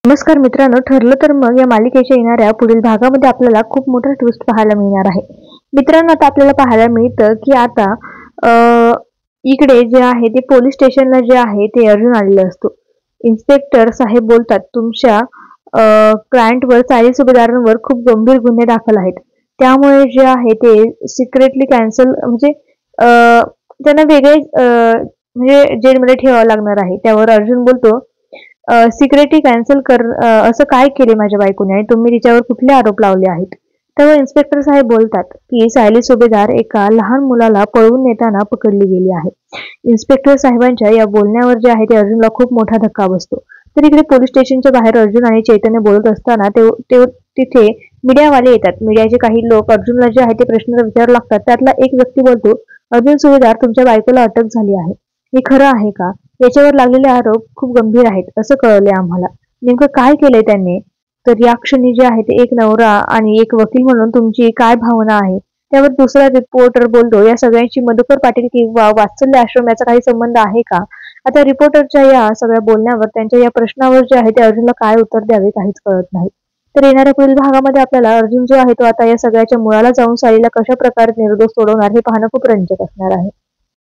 नमस्कार मित्रांनो, ठरलं तर मग या मालिकेच्या येणाऱ्या पुढील भागामध्ये आपल्याला खूप मोठा ट्विस्ट पाहायला मिळणार आहे. मित्रांनो, आता आपल्याला पाहायला मिळतं की आता इकडे जे आहे ते पोलीस स्टेशनला जे आहे ते अर्जुन आलेला असतो. इन्स्पेक्टर साहेब बोलतात, तुमच्या क्लायंटवर 40 सुभेदारांवर खूप गंभीर गुन्हे दाखल आहेत. त्यामुळे जे आहे ते सिक्रेटली कॅन्सल म्हणजे त्यांना वेगळे म्हणजे जेलमध्ये ठेवावं लागणार आहे. त्यावर अर्जुन बोलतो, सिक्युरिटी कॅन्सल असं काय केले माझ्या बायकोने आणि तुम्ही तिच्यावर कुठले आरोप लावले आहेत? तेव्हा इन्स्पेक्टर साहेब बोलतात की सायली सुभेदार एका लहान मुलाला पळवून नेताना पकडली गेली आहे. इन्स्पेक्टर साहेबांच्या या बोलण्यावर जे आहे ते अर्जुनला खूप मोठा धक्का बसतो. तर इकडे पोलीस स्टेशनच्या बाहेर अर्जुन आणि चैतन्य बोलत असताना तिथे मीडियावाले येतात. मीडियाचे काही लोक अर्जुनला जे आहे ते प्रश्न विचारू लागतात. त्यातला एक व्यक्ती बोलतो, अर्जुन सुभेदार, तुमच्या बायकोला अटक झाली आहे. हे खरं आहे का? याच्यावर लागलेले आरोप खूप गंभीर आहेत असं कळले आम्हाला. नेमकं काय केलंय त्यांनी? तर या क्षणी जे आहे ते एक नवरा आणि एक वकील म्हणून तुमची काय भावना आहे? त्यावर दुसरा रिपोर्टर बोलतो, या सगळ्यांची मधुकर पाटील किंवा वात्सल्य आश्रम याचा काही संबंध आहे का? आता रिपोर्टरच्या या सगळ्या बोलण्यावर, त्यांच्या या प्रश्नावर जे आहे ते अर्जुनला काय उत्तर द्यावे काहीच कळत नाही. तर येणाऱ्या पुढील भागामध्ये आपल्याला अर्जुन जो आहे तो आता या सगळ्याच्या मुळाला जाऊन सायलीला कशा प्रकारे निर्दोष सोडवणार हे पाहणं खूप रंजक असणार आहे.